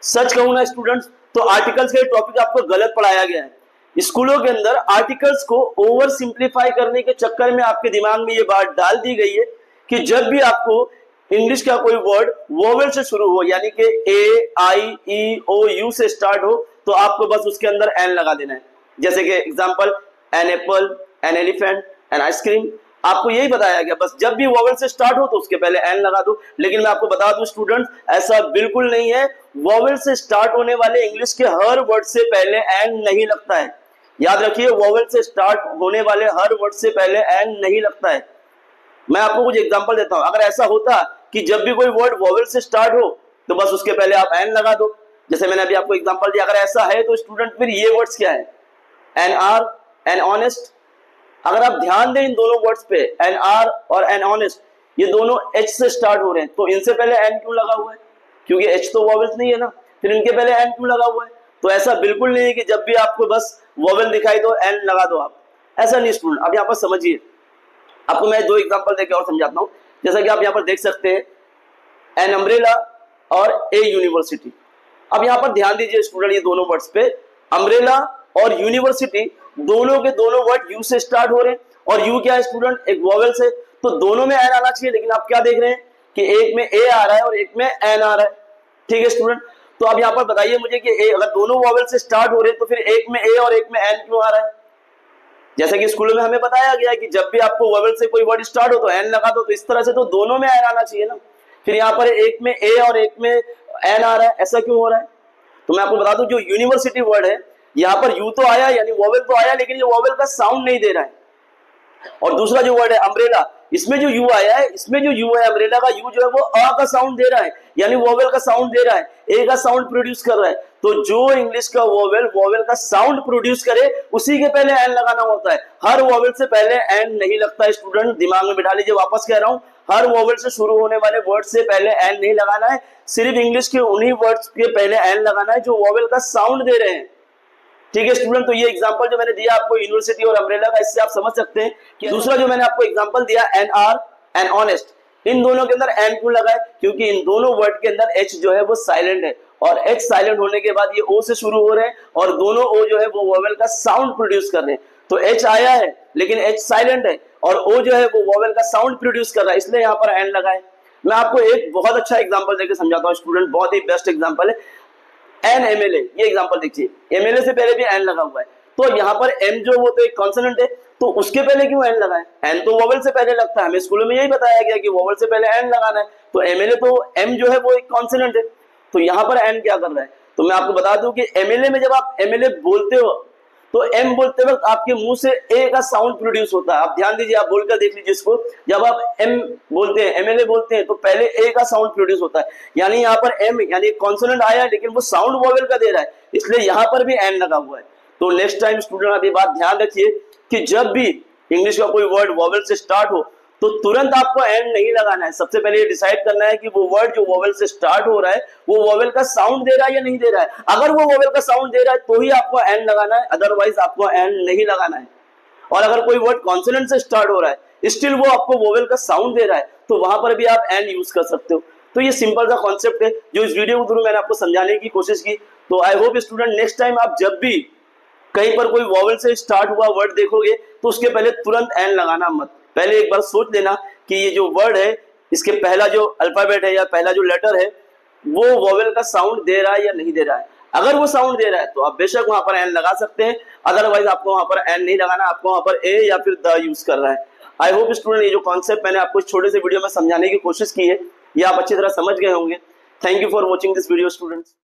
सच कहूं ना स्टूडेंट्स, तो आर्टिकल्स का टॉपिक आपको गलत पढ़ाया गया है। स्कूलों के अंदर आर्टिकल्स को ओवर सिंप्लीफाई करने के चक्कर में आपके दिमाग में ये बात डाल दी गई है कि जब भी आपको इंग्लिश का कोई वर्ड वोवेल से शुरू हो, यानी कि ए आई ई ओ यू से स्टार्ट हो, तो आपको बस उसके अंदर एन लगा देना है। जैसे कि example, an apple, an elephant, an ice cream, आपको यही बताया गया। बस जब भी वोवेल से स्टार्ट हो तो उसके पहले एन लगा दो। लेकिन मैं आपको बता दूं स्टूडेंट्स, ऐसा बिल्कुल नहीं है। वोवेल से स्टार्ट होने वाले इंग्लिश के हर वर्ड से पहले एन नहीं लगता है। याद रखिए, वोवेल से स्टार्ट होने वाले हर वर्ड से पहले एन नहीं लगता है। मैं आपको कुछ एग्जांपल देता हूं। अगर ऐसा होता कि जब भी कोई वर्ड वोवेल से स्टार्ट हो तो बस उसके पहले आप एन लगा दो, जैसे मैंने अभी आपको एग्जांपल दिया, अगर ऐसा है तो स्टूडेंट फिर ये वर्ड्स क्या है? An hour, an honest. अगर आप ध्यान दें इन दोनों वर्ड्स पे, एन आर और एन ऑनेस्ट, ये दोनों एच से स्टार्ट हो रहे हैं, तो इनसे पहले एन क्यों लगा हुआ है? क्योंकि एच तो वोवेल्स नहीं है ना, फिर इनके पहले एन क्यों लगा हुआ है? तो ऐसा बिल्कुल नहीं है कि जब भी आपको बस वोवेल दिखाई दो एन लगा दो आप, ऐसा नहीं स्टूडेंट। अब यहाँ पर समझिए, आपको मैं दो एग्जांपल देकर और समझाता हूँ। जैसा कि आप यहाँ पर देख सकते हैं, एन अम्ब्रेला और ए यूनिवर्सिटी। अब यहाँ पर ध्यान दीजिए स्टूडेंट, ये दोनों वर्ड्स पे, अम्ब्रेला और यूनिवर्सिटी, दोनों के दोनों वर्ड यू से स्टार्ट हो रहे हैं, और यू क्या है स्टूडेंट? एक वोवेल से, तो दोनों में एन आना चाहिए। लेकिन आप क्या देख रहे हैं कि एक में ए आ रहा है और एक में एन आ रहा है। ठीक है स्टूडेंट, तो अब यहाँ पर बताइए मुझे कि ए, अगर दोनों वोवेल से स्टार्ट हो रहे हैं तो फिर एक में ए और एक में एन क्यों आ रहा है? जैसा कि स्कूलों में हमें बताया गया है कि जब भी आपको वोवेल से कोई वर्ड स्टार्ट हो तो एन लगा दो, तो इस तरह से तो दोनों में एन आना चाहिए ना। फिर यहाँ पर एक में ए और एक में एन आ रहा है, ऐसा क्यों हो रहा है? तो मैं आपको बता दूं, जो यूनिवर्सिटी वर्ड है, यहाँ पर यू तो आया, यानी वोवेल तो आया, लेकिन ये वोवेल का साउंड नहीं दे रहा है। और दूसरा जो वर्ड है अम्ब्रेला, इसमें जो यू आया है, इसमें जो यू है अम्ब्रेला का, यू जो है वो अ का साउंड दे रहा है, यानी वोवेल का साउंड दे रहा है, ए का साउंड प्रोड्यूस कर रहा है। तो जो इंग्लिश का वोवेल का साउंड प्रोड्यूस करे, उसी के पहले एन लगाना होता है। हर वोवेल से पहले एन नहीं लगता है स्टूडेंट, दिमाग में बिठा लीजिए। वापस कह रहा हूं, हर वोवेल से शुरू होने वाले वर्ड से पहले एन नहीं लगाना है। सिर्फ इंग्लिश के उन्हीं वर्ड्स के पहले एन लगाना है जो वोवेल का साउंड दे रहे हैं। ठीक है स्टूडेंट, तो ये एग्जांपल जो मैंने दिया आपको यूनिवर्सिटी और अम्ब्रेला का, इससे आप समझ सकते हैं कि दूसरा जो मैंने आपको एग्जांपल दिया एन आर, एन ऑनेस्ट, इन दोनों के अंदर एन क्यों लगा है? क्योंकि इन दोनों वर्ड के अंदर एच जो है वो साइलेंट है, और एच साइलेंट होने के बाद ये ओ से शुरू हो रहे हैं, और दोनों ओ जो है वो वोवेल का साउंड प्रोड्यूस कर रहे हैं। तो एच आया है लेकिन एच साइलेंट है, और ओ जो है वो वोवेल का साउंड प्रोड्यूस कर रहा है, इसलिए यहाँ पर एन लगा है। मैं आपको एक बहुत अच्छा एग्जाम्पल देकर समझाता हूँ स्टूडेंट, बहुत ही बेस्ट एग्जाम्पल है। एन एमएलए, ये एग्जांपल देखिए, एमएलए से पहले भी एन लगा हुआ है, तो यहाँ पर एम जो वो तो एक कॉन्सोनेंट है, तो उसके पहले क्यों एन लगा है? एन तो वोवेल से पहले लगता है, हमें स्कूलों में यही बताया गया कि वोवेल से पहले एन लगाना है। तो एमएलए तो एम जो है वो एक कॉन्सोनेंट है, तो यहाँ पर एन क्या कर रहा है? तो मैं आपको बता दूं कि एमएलए में जब आप एमएलए बोलते हो तो एम बोलते वक्त आपके मुंह से ए का साउंड प्रोड्यूस होता है। आप ध्यान दीजिए, आप बोलकर देख लीजिए इसको, जब आप एम बोलते हैं, एमएलए बोलते हैं, तो पहले ए का साउंड प्रोड्यूस होता है, यानी यहाँ पर एम यानी कॉन्सोनेंट आया है, लेकिन वो साउंड वोवेल का दे रहा है, इसलिए यहाँ पर भी एन लगा हुआ है। तो नेक्स्ट टाइम स्टूडेंट आप ये बात ध्यान रखिए कि जब भी इंग्लिश का कोई वर्ड वोवेल से स्टार्ट हो तो तुरंत आपको एन नहीं लगाना है। सबसे पहले ये डिसाइड करना है कि वो वर्ड जो वोवेल से स्टार्ट हो रहा है वो वोवेल का साउंड दे रहा है या नहीं दे रहा है। अगर वो वोवेल का साउंड दे रहा है तो ही आपको एन लगाना है, अदरवाइज आपको एन नहीं लगाना है। और अगर कोई वर्ड कॉन्सोनेंट से स्टार्ट हो रहा है, स्टिल वो आपको वोवेल का साउंड दे रहा है, तो वहां पर भी आप एन यूज कर सकते हो। तो ये सिंपल सा कॉन्सेप्ट है जो इस वीडियो के थ्रू मैंने आपको समझाने की कोशिश की। तो I hope student next time आप जब भी कहीं पर कोई वोवेल से स्टार्ट हुआ वर्ड देखोगे तो उसके पहले तुरंत एन लगाना मत। पहले एक बार सोच लेना कि ये जो वर्ड है इसके पहला जो अल्फाबेट है या पहला जो लेटर है वो वोवेल का साउंड दे रहा है या नहीं दे रहा है। अगर वो साउंड दे रहा है तो आप बेशक वहां पर एन लगा सकते हैं, अदरवाइज आपको वहां पर एन नहीं लगाना, आपको वहां पर ए या फिर द यूज कर रहा है। आई होप स्टूडेंट ये जो कॉन्सेप्ट मैंने आपको इस छोटे से वीडियो में समझाने की कोशिश की है ये आप अच्छी तरह समझ गए होंगे। Thank you for watching this video students.